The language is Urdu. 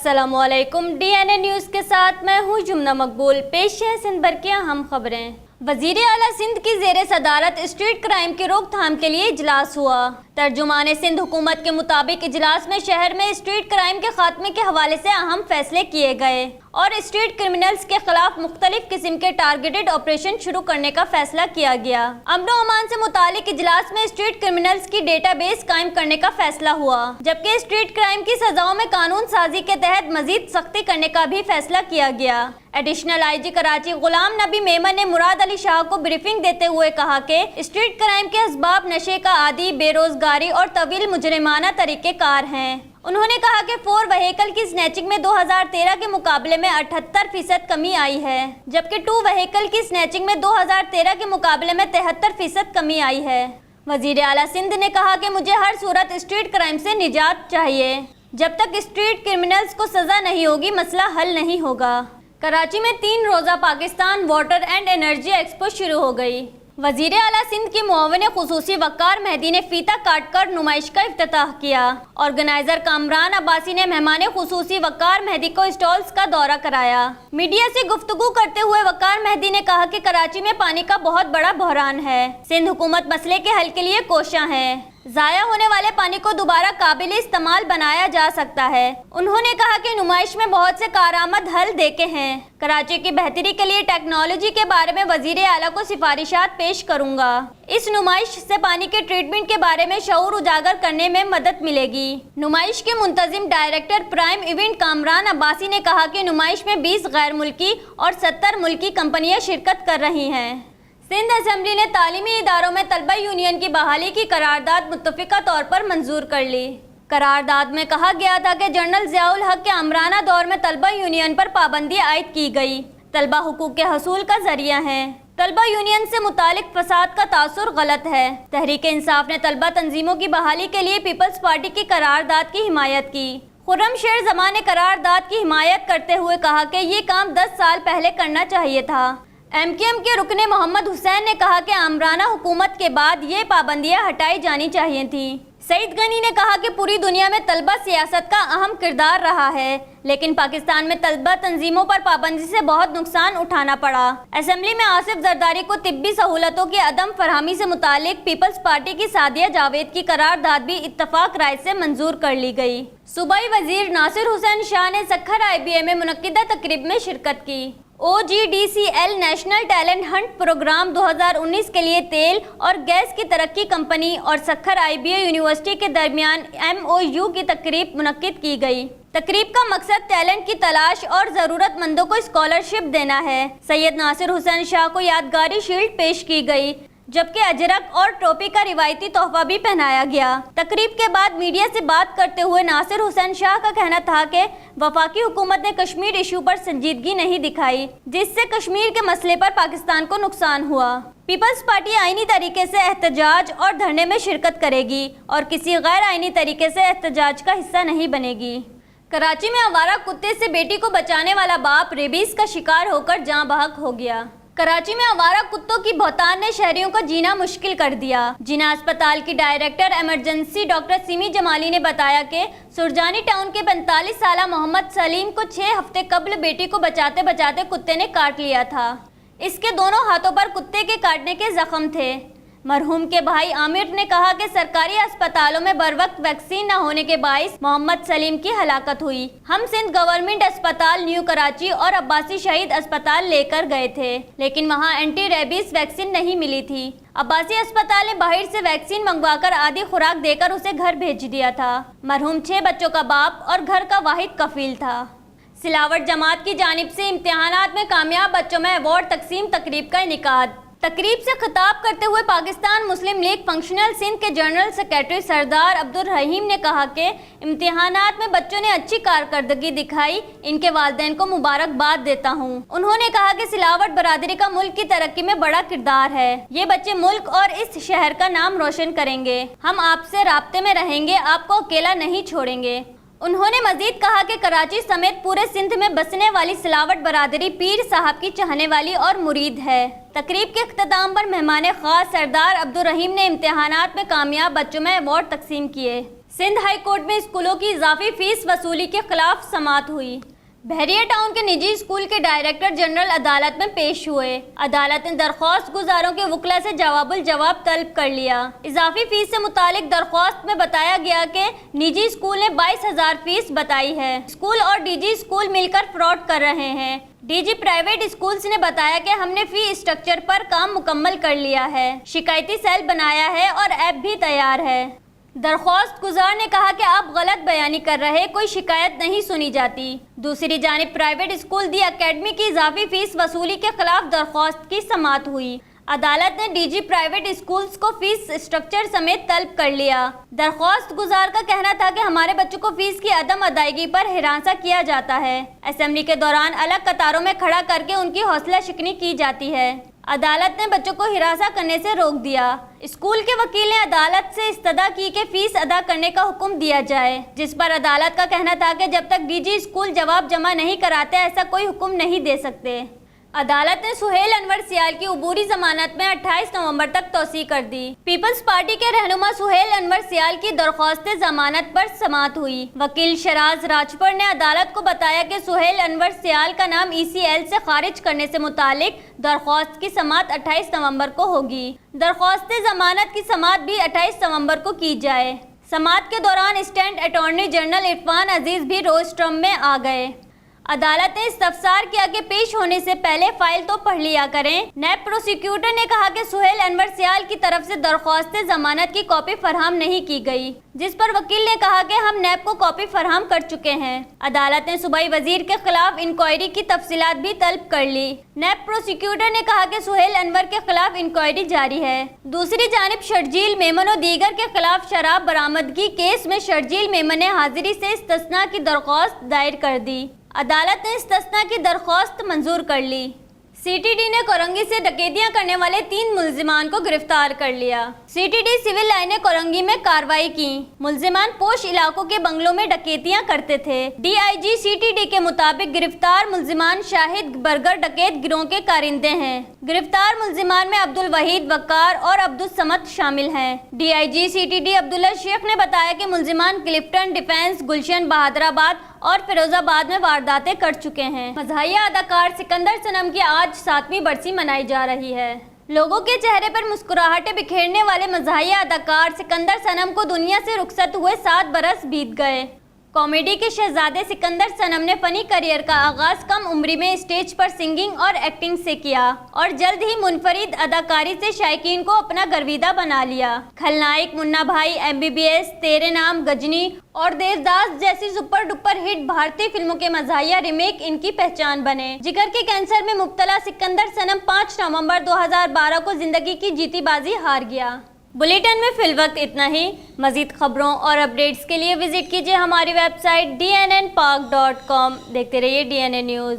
السلام علیکم، DNN نیوز کے ساتھ میں ہوں جمنہ مقبول۔ پیش ہے سندھ بھر کی اہم خبریں۔ وزیر اعلیٰ سندھ کی زیر صدارت اسٹریٹ کرائم کی روک تھام کے لیے اجلاس ہوا۔ ترجمان سندھ حکومت کے مطابق اجلاس میں شہر میں اسٹریٹ کرائم کے خاتمے کے حوالے سے اہم فیصلے کیے گئے اور اسٹریٹ کرمنلز کے خلاف مختلف قسم کے ٹارگیٹڈ آپریشن شروع کرنے کا فیصلہ کیا گیا۔ امن و امان سے متعلق اجلاس میں اسٹریٹ کرمنلز کی ڈیٹا بیس قائم کرنے کا فیصلہ ہوا، جبکہ اسٹریٹ کرائم کی سزاؤں میں قانون سازی کے تحت مزید سختی کرنے کا بھی فیصلہ کیا گیا۔ ایڈیشنل IG کراچی غلام نبی میمن نے مراد شاہ کو بریفنگ دیتے ہوئے کہا کہ اسٹریٹ کرائم کے اسباب نشے کا عادی، بے روزگاری اور طویل مجرمانہ طریقہ کار ہیں۔ انہوں نے کہا کہ 4 وہیکل کی سنیچنگ میں 2013 کے مقابلے میں 78% کمی آئی ہے، جبکہ 2 وہیکل کی سنیچنگ میں 2013 کے مقابلے میں 73% کمی آئی ہے۔ وزیر اعلیٰ سندھ نے کہا کہ مجھے ہر صورت اسٹریٹ کرائم سے نجات چاہیے۔ جب تک اسٹریٹ کرمنلز کو سزا نہیں ہوگی، مسئلہ حل نہیں ہوگا۔ کراچی میں 3 روزہ Pakistan water and energy expo شروع ہو گئی۔ وزیر اعلیٰ سندھ کی معاون خصوصی وقار مہدی نے فیتہ کاٹ کر نمائش کا افتتاح کیا۔ آرگنائزر کامران عباسی نے مہمان خصوصی وقار مہدی کو اسٹالز کا دورہ کرایا۔ میڈیا سے گفتگو کرتے ہوئے وقار مہدی نے کہا کہ کراچی میں پانی کا بہت بڑا بحران ہے۔ سندھ حکومت مسئلے کے حل کے لیے کوشاں ہے۔ ضائع ہونے والے پانی کو دوبارہ قابل استعمال بنایا جا سکتا ہے۔ انہوں نے کہا کہ نمائش میں بہت سے کارآمد حل دیکھے ہیں۔ کراچی کی بہتری کے لیے ٹیکنالوجی کے بارے میں وزیر اعلیٰ کو سفارشات پیش کروں گا۔ اس نمائش سے پانی کے ٹریٹمنٹ کے بارے میں شعور اجاگر کرنے میں مدد ملے گی۔ نمائش کے منتظم director prime event Kamran Abbasi نے کہا کہ نمائش میں 20 غیر ملکی اور 70 ملکی کمپنیاں شرکت کر رہی ہیں۔ سندھ اسمبلی نے تعلیمی اداروں میں طلبہ یونین کی بحالی کی قرارداد متفقہ طور پر منظور کر لی۔ قرارداد میں کہا گیا تھا کہ جنرل ضیاء الحق کے آمرانہ دور میں طلبہ یونین پر پابندی عائد کی گئی۔ طلبہ حقوق کے حصول کا ذریعہ ہیں۔ طلبہ یونین سے متعلق فساد کا تاثر غلط ہے۔ تحریک انصاف نے طلبہ تنظیموں کی بحالی کے لیے پیپلز پارٹی کی قرارداد کی حمایت کی۔ خرم شیر زمان نے قرارداد کی حمایت کرتے ہوئے کہا کہ یہ کام 10 سال پہلے کرنا چاہیے تھا۔ MKM کے رکن محمد حسین نے کہا کہ آمرانہ حکومت کے بعد یہ پابندیاں ہٹائی جانی چاہیے تھیں۔ سعید غنی نے کہا کہ پوری دنیا میں طلبہ سیاست کا اہم کردار رہا ہے، لیکن پاکستان میں طلبہ تنظیموں پر پابندی سے بہت نقصان اٹھانا پڑا۔ اسمبلی میں آصف زرداری کو طبی سہولتوں کی عدم فراہمی سے متعلق پیپلز پارٹی کی سعدیہ جاوید کی قرارداد بھی اتفاق رائے سے منظور کر لی گئی۔ صوبائی وزیر ناصر حسین شاہ نے سکھر IBA میں منعقدہ تقریب میں شرکت کی۔ OGDCL national talent hunt programme 2019 کے لیے تیل اور گیس کی ترقی کمپنی اور سکھر IBA یونیورسٹی کے درمیان MOU کی تقریب منعقد کی گئی۔ تقریب کا مقصد ٹیلنٹ کی تلاش اور ضرورت مندوں کو اسکالرشپ دینا ہے۔ سید ناصر حسین شاہ کو یادگاری شیلڈ پیش کی گئی، جبکہ اجرک اور ٹوپی کا روایتی تحفہ بھی پہنایا گیا۔ تقریب کے بعد میڈیا سے بات کرتے ہوئے ناصر حسین شاہ کا کہنا تھا کہ وفاقی حکومت نے کشمیر ایشو پر سنجیدگی نہیں دکھائی، جس سے کشمیر کے مسئلے پر پاکستان کو نقصان ہوا۔ پیپلز پارٹی آئینی طریقے سے احتجاج اور دھرنے میں شرکت کرے گی اور کسی غیر آئینی طریقے سے احتجاج کا حصہ نہیں بنے گی۔ کراچی میں آوارہ کتے سے بیٹی کو بچانے والا باپ ریبیز کا شکار ہو کر جاں بحق ہو گیا۔ کراچی میں آوارہ کتوں کی بہتان نے شہریوں کا جینا مشکل کر دیا۔ جناح اسپتال کی ڈائریکٹر ایمرجنسی ڈاکٹر سیمی جمالی نے بتایا کہ سرجانی ٹاؤن کے 45 سالہ محمد سلیم کو 6 ہفتے قبل بیٹی کو بچاتے بچاتے کتے نے کاٹ لیا تھا۔ اس کے دونوں ہاتھوں پر کتے کے کاٹنے کے زخم تھے۔ مرحوم کے بھائی عامر نے کہا کہ سرکاری اسپتالوں میں بروقت ویکسین نہ ہونے کے باعث محمد سلیم کی ہلاکت ہوئی۔ ہم سندھ گورنمنٹ اسپتال نیو کراچی اور عباسی شہید اسپتال لے کر گئے تھے، لیکن وہاں اینٹی ریبیز ویکسین نہیں ملی تھی۔ عباسی اسپتال نے باہر سے ویکسین منگوا کر آدھی خوراک دے کر اسے گھر بھیج دیا تھا۔ مرحوم 6 بچوں کا باپ اور گھر کا واحد کفیل تھا۔ سلاوٹ جماعت کی جانب سے امتحانات میں کامیاب بچوں میں ایوارڈ تقسیم تقریب کا انعقاد۔ تقریب سے خطاب کرتے ہوئے پاکستان مسلم لیگ فنکشنل سندھ کے جنرل سیکرٹری سردار عبدالرحیم نے کہا کہ امتحانات میں بچوں نے اچھی کارکردگی دکھائی، ان کے والدین کو مبارکباد دیتا ہوں۔ انہوں نے کہا کہ سلاوٹ برادری کا ملک کی ترقی میں بڑا کردار ہے۔ یہ بچے ملک اور اس شہر کا نام روشن کریں گے۔ ہم آپ سے رابطے میں رہیں گے، آپ کو اکیلا نہیں چھوڑیں گے۔ انہوں نے مزید کہا کہ کراچی سمیت پورے سندھ میں بسنے والی سلاوٹ برادری پیر صاحب کی چاہنے والی اور مرید ہے۔ تقریب کے اختتام پر مہمان خاص سردار عبدالرحیم نے امتحانات میں کامیاب بچوں میں ایوارڈ تقسیم کیے۔ سندھ ہائی کورٹ میں اسکولوں کی اضافی فیس وصولی کے خلاف سماعت ہوئی۔ بحریہ ٹاؤن کے نجی اسکول کے ڈائریکٹر جنرل عدالت میں پیش ہوئے۔ عدالت نے درخواست گزاروں کے وکلاء سے جواب الجواب طلب کر لیا۔ اضافی فیس سے متعلق درخواست میں بتایا گیا کہ نجی اسکول نے 22,000 فیس بتائی ہے۔ اسکول اور ڈیجی اسکول مل کر فراڈ کر رہے ہیں۔ ڈیجی پرائیویٹ اسکولز نے بتایا کہ ہم نے فی اسٹرکچر پر کام مکمل کر لیا ہے، شکایتی سیل بنایا ہے اور ایپ بھی تیار ہے۔ درخواست گزار نے کہا کہ آپ غلط بیانی کر رہے، کوئی شکایت نہیں سنی جاتی۔ دوسری جانب پرائیویٹ اسکول دی اکیڈمی کی اضافی فیس وصولی کے خلاف درخواست کی سماعت ہوئی۔ عدالت نے ڈیجی پرائیویٹ اسکولز کو فیس اسٹرکچر سمیت طلب کر لیا۔ درخواست گزار کا کہنا تھا کہ ہمارے بچوں کو فیس کی عدم ادائیگی پر ہراساں کیا جاتا ہے، اسمبلی کے دوران الگ قطاروں میں کھڑا کر کے ان کی حوصلہ شکنی کی جاتی ہے۔ عدالت نے بچوں کو ہراساں کرنے سے روک دیا۔ اسکول کے وکیل نے عدالت سے استدعا کی کہ فیس ادا کرنے کا حکم دیا جائے، جس پر عدالت کا کہنا تھا کہ جب تک ڈیجی اسکول جواب جمع نہیں کراتے ایسا کوئی حکم نہیں دے سکتے۔ عدالت نے سہیل انور سیال کی عبوری ضمانت میں 28 نومبر تک توسیع کر دی۔ پیپلز پارٹی کے رہنما سہیل انور سیال کی درخواست ضمانت پر سماعت ہوئی۔ وکیل شراز راجپور نے عدالت کو بتایا کہ سہیل انور سیال کا نام ECL سے خارج کرنے سے متعلق درخواست کی سماعت 28 نومبر کو ہوگی۔ درخواست ضمانت کی سماعت بھی 28 نومبر کو کی جائے۔ سماعت کے دوران اسٹینڈ اٹارنی جنرل عرفان عزیز بھی روسٹرم میں آ گئے۔ عدالت نے استفسار کیا کہ پیش ہونے سے پہلے فائل تو پڑھ لیا کریں۔ نیب پروسیکیوٹر نے کہا کہ سہیل انور سیال کی طرف سے درخواست ضمانت کی کاپی فراہم نہیں کی گئی، جس پر وکیل نے کہا کہ ہم نیب کو کاپی فراہم کر چکے ہیں۔ عدالت نے صوبائی وزیر کے خلاف انکوائری کی تفصیلات بھی طلب کر لی۔ نیب پروسیکیوٹر نے کہا کہ سہیل انور کے خلاف انکوائری جاری ہے۔ دوسری جانب شرجیل میمن و دیگر کے خلاف شراب برآمدگی کیس میں شرجیل میمن نے حاضری سے استثناء کی درخواست دائر کر دی۔ عدالت نے استثناء کی درخواست منظور کر لی۔ CTD نے کورنگی سے ڈکیتیاں کرنے والے 3 ملزمان کو گرفتار کر لیا۔ CTD سول لائن نے کورنگی میں کارروائی کی۔ ملزمان پوش علاقوں کے بنگلوں میں ڈکیتیاں کرتے تھے۔ DIG CTD کے مطابق گرفتار ملزمان شاہد برگر ڈکیت گروہ کے کارندے ہیں۔ گرفتار ملزمان میں عبدالوحید وقار اور عبدالصمد شامل ہیں۔ DIG CTD عبداللہ شیخ نے بتایا کہ ملزمان کلفٹن، ڈیفنس، گلشن، بہادر آباد اور فیروز آباد میں وارداتیں کر چکے ہیں۔ مزاحیہ اداکار سکندر صنم کی آج 7ویں برسی منائی جا رہی ہے۔ لوگوں کے چہرے پر مسکراہٹیں بکھیرنے والے مزاحیہ اداکار سکندر صنم کو دنیا سے رخصت ہوئے 7 برس بیت گئے۔ کامیڈی کے شہزادے سکندر صنم نے فنی کیریئر کا آغاز کم عمری میں اسٹیج پر سنگنگ اور ایکٹنگ سے کیا اور جلد ہی منفرد اداکاری سے شائقین کو اپنا گرویدہ بنا لیا۔ کھلنائک، منا بھائی، MBBS، تیرے نام، گجنی اور دیوداس جیسی سپر ڈپر ہٹ بھارتی فلموں کے مزاحیہ ریمیک ان کی پہچان بنے۔ جگر کے کینسر میں مبتلا سکندر صنم 5 نومبر 2012 کو زندگی کی جیتی بازی ہار گیا۔ بلیٹن میں فی الوقت اتنا ہی۔ مزید خبروں اور اپڈیٹس کے لیے وزٹ کیجیے ہماری ویب سائٹ DNN pak.com۔ دیکھتے رہیے DNN نیوز۔